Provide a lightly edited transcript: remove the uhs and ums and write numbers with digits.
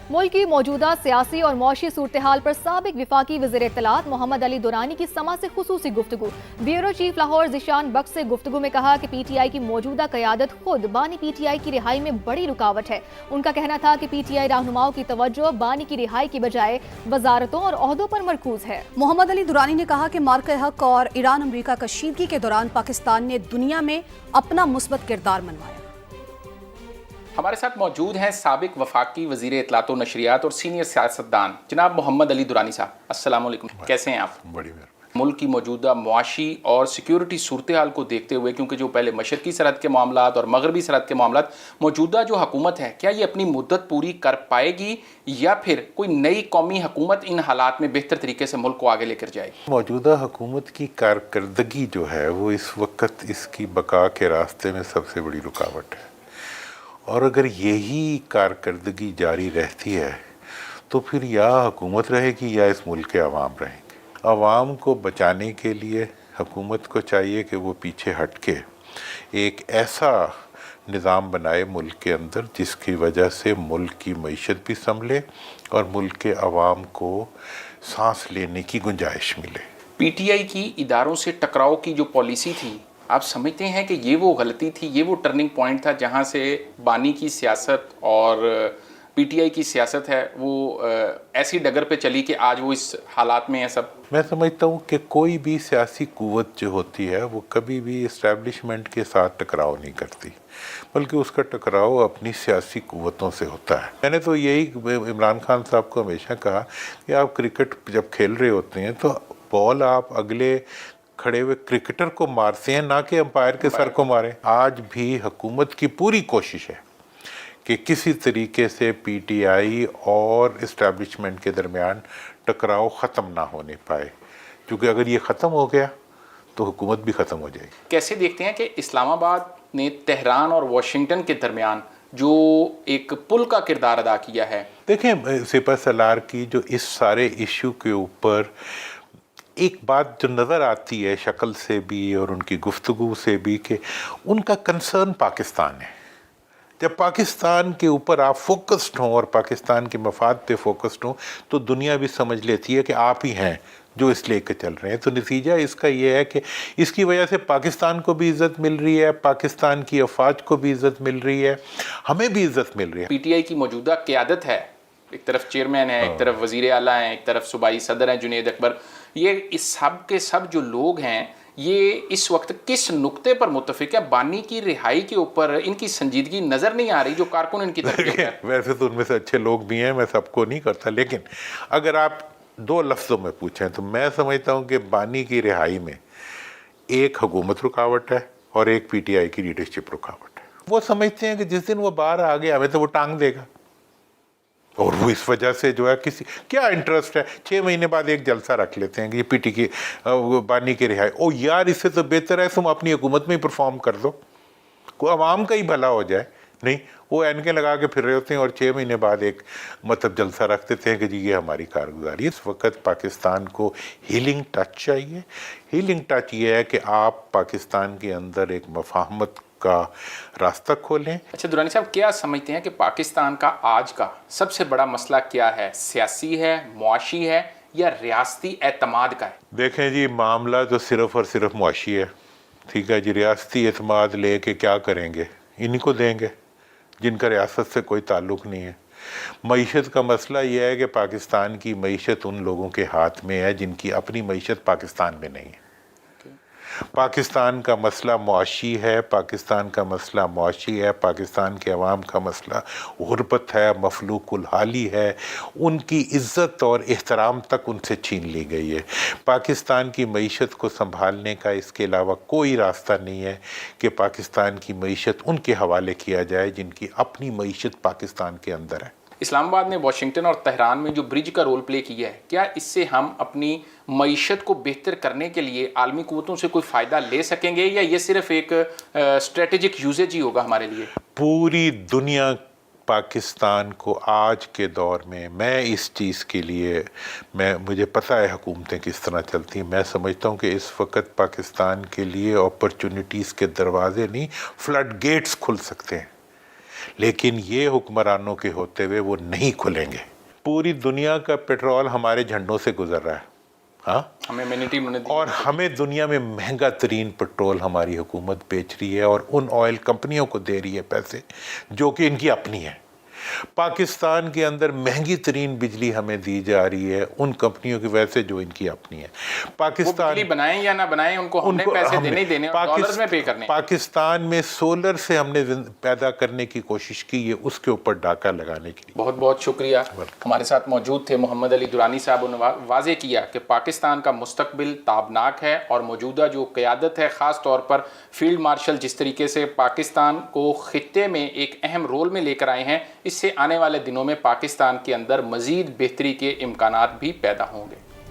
मुल्क की मौजूदा सियासी और मौशी सूरत हाल पर साबिक विफाकी वज़ीर इत्तलात मोहम्मद अली दुरानी की समा से खुसूसी गुफ्तगू। ब्यूरो चीफ लाहौर ज़ीशान बख्श से गुफ्तगू में कहा कि PTI की मौजूदा क़यादत खुद बानी PTI की रिहाई में बड़ी रुकावट है। उनका कहना था कि PTI रहनुमाओं की तवज्जो बानी की रिहाई की बजाय वजारतों और ओहदों पर मरकूज है। मोहम्मद अली दुरानी ने कहा कि मार्के हक और ईरान अमरीका कशीदगी के दौरान पाकिस्तान ने दुनिया में अपना मुस्बत किरदार मनवाया। हमारे साथ मौजूद हैं साबिक वफाकी वज़ीर इत्तलात व नशरियात और सीनियर सियासतदान जनाब मोहम्मद अली दुरानी साहब। अस्सलाम वालेकुम, कैसे हैं आप? बड़ी मेहरबानी। मुल्क की मौजूदा मुआशी और सिक्योरिटी सूरत हाल को देखते हुए, क्योंकि जो पहले मशरकी सरहद के मामलात और मगरबी सरहद के मामलात, मौजूदा जो हुकूमत है क्या ये अपनी मुद्दत पूरी कर पाएगी या फिर कोई नई कौमी हुकूमत इन हालात में बेहतर तरीके से मुल्क को आगे लेकर जाएगी? मौजूदा हुकूमत की कारकर्दगी जो है वो इस वक्त इसकी बका के रास्ते में सबसे बड़ी रुकावट है, और अगर यही कारकर्दगी जारी रहती है तो फिर या हुकूमत रहेगी या इस मुल्क के अवाम रहेंगे। अवाम को बचाने के लिए हुकूमत को चाहिए कि वो पीछे हट के एक ऐसा निज़ाम बनाए मुल्क के अंदर जिसकी वजह से मुल्क की मईशत भी संभले और मुल्क के अवाम को सांस लेने की गुंजाइश मिले। PTI की इदारों से टकराव की जो पॉलिसी थी, आप समझते हैं कि ये वो गलती थी, ये वो टर्निंग पॉइंट था जहाँ से बानी की सियासत और PTI की सियासत है वो ऐसी डगर पे चली कि आज वो इस हालात में है सब? मैं समझता हूँ कि कोई भी सियासी कुव्वत जो होती है वो कभी भी इस्टेब्लिशमेंट के साथ टकराव नहीं करती, बल्कि उसका टकराव अपनी सियासी कुव्वतों से होता है। मैंने तो यही इमरान खान साहब को हमेशा कहा कि आप क्रिकेट जब खेल रहे होते हैं तो बॉल आप अगले खड़े हुए क्रिकेटर को मारते हैं, ना कि अंपायर के सर को मारें। आज भी हुकूमत की पूरी कोशिश है कि किसी तरीके से PTI और इस्टेब्लिशमेंट के दरमियान टकराव ख़त्म ना होने पाए, क्योंकि अगर ये ख़त्म हो गया तो हुकूमत भी ख़त्म हो जाएगी। कैसे देखते हैं कि इस्लामाबाद ने तेहरान और वाशिंगटन के दरमियान जो एक पुल का किरदार अदा किया है? देखें, सिपह सलार की जो इस सारे इशू के ऊपर एक बात जो नज़र आती है शक्ल से भी और उनकी गुफ्तगू से भी कि उनका कंसर्न पाकिस्तान है। जब पाकिस्तान के ऊपर आप फोकस्ड हों और पाकिस्तान के मफाद पे फोकस्ड हों तो दुनिया भी समझ लेती है कि आप ही हैं जो इस लेके चल रहे हैं। तो नतीजा इसका ये है कि इसकी वजह से पाकिस्तान को भी इज़्ज़त मिल रही है, पाकिस्तान की अफवाज को भी इज़्ज़त मिल रही है, हमें भी इज़्ज़त मिल रही है। PTI की मौजूदा क़यादत है, एक तरफ चेयरमैन है, एक तरफ वज़ीर आला हैं, एक तरफ सूबाई सदर हैं जुनैद अकबर, ये इस सब के सब जो लोग हैं ये इस वक्त किस नुक्ते पर मुत्तफिक है? बानी की रिहाई के ऊपर इनकी संजीदगी नज़र नहीं आ रही जो कारकुन इनकी तरफ है। वैसे तो उनमें से अच्छे लोग भी हैं, मैं सबको नहीं करता, लेकिन अगर आप दो लफ्ज़ों में पूछें तो मैं समझता हूँ कि बानी की रिहाई में एक हुकूमत रुकावट है और एक PTI की लीडरशिप रुकावट है। वो समझते हैं कि जिस दिन वो बाहर आ गया हमें तो वो टांग देगा, और वो इस वजह से जो है किसी क्या इंटरेस्ट है 6 महीने बाद एक जलसा रख लेते हैं कि ये PTI की बानी की रिहाई। ओ यार, इससे तो बेहतर है तुम अपनी हुकूमत में ही परफॉर्म कर दो, कोई आवाम का ही भला हो जाए। नहीं, वो एनके लगा के फिर रहे होते हैं और 6 महीने बाद एक मतलब जलसा रख देते हैं कि जी ये हमारी कारगुजारी। इस वक्त पाकिस्तान को हीलिंग टच चाहिए। हीलिंग टच ये है कि आप पाकिस्तान के अंदर एक मफाहमत का रास्ता खोलें। अच्छा दुरानी साहब, क्या समझते हैं कि पाकिस्तान का आज का सबसे बड़ा मसला क्या है? सियासी है, मुआशी है या रियासती एतमाद का है? देखें जी, मामला तो सिर्फ और सिर्फ मुआशी है। ठीक है जी, रियासती एतमाद ले के क्या करेंगे? इन्हीं को देंगे जिनका रियासत से कोई ताल्लुक़ नहीं है। मईशत का मसला यह है कि पाकिस्तान की मईशत उन लोगों के हाथ में है जिनकी अपनी मईशत पाकिस्तान में नहीं है। पाकिस्तान का मसला मुआशी है, पाकिस्तान का मसला मुआशी है, पाकिस्तान के अवाम का मसला गुरबत है, मफलूकुल हाली है। उनकी इज़्ज़त और एहतराम तक उनसे छीन ली गई है। पाकिस्तान की मईशत को संभालने का इसके अलावा कोई रास्ता नहीं है कि पाकिस्तान की मईशत उनके हवाले किया जाए जिनकी अपनी मईशत पाकिस्तान के अंदर है। इस्लामाबाद ने वाशिंगटन और तेहरान में जो ब्रिज का रोल प्ले किया है, क्या इससे हम अपनी मईशत को बेहतर करने के लिए आलमी कुव्वतों से कोई फ़ायदा ले सकेंगे या ये सिर्फ एक स्ट्रेटेजिक यूजेज ही होगा हमारे लिए? पूरी दुनिया पाकिस्तान को आज के दौर में, मैं इस चीज़ के लिए मुझे पता है हुकूमतें किस तरह चलती हैं। मैं समझता हूँ कि इस वक्त पाकिस्तान के लिए अपॉर्चुनिटीज़ के दरवाजे नहीं, फ्लड गेट्स खुल सकते हैं لیکن یہ حکمرانوں کے ہوتے ہوئے وہ نہیں کھلیں گے. پوری دنیا کا پیٹرول ہمارے جھنڈوں سے گزر رہا ہے. ہاں ہمیں امینٹی انہوں نے دی. اور ہمیں دنیا میں مہنگا ترین پیٹرول ہماری حکومت بیچ رہی ہے اور ان آئل کمپنیوں کو دے رہی ہے پیسے جو کہ ان کی اپنی ہیں. پاکستان کے اندر مہنگی ترین بجلی ہمیں دی جا رہی ہے ان کمپنیوں کی وجہ سے جو ان کی اپنی ہے. پاکستان بجلی بنائیں یا نہ بنائیں ان کو ہم نے پیسے دینے ہی دینے اور ڈالرز میں پے کرنے. پاکستان میں سولر سے ہم نے پیدا کرنے کی کوشش کی ہے اس کے اوپر ڈاکہ لگانے کے لیے. بہت بہت شکریہ. ہمارے ساتھ موجود تھے محمد علی درانی صاحب. نے واضح کیا کہ پاکستان کا مستقبل تابناک ہے اور موجودہ جو قیادت ہے خاص طور پر فیلڈ مارشل جس طریقے سے پاکستان کو خطے میں ایک اہم رول میں لے کر آئے ہیں اس سے آنے والے دنوں میں پاکستان کے اندر مزید بہتری کے امکانات بھی پیدا ہوں گے.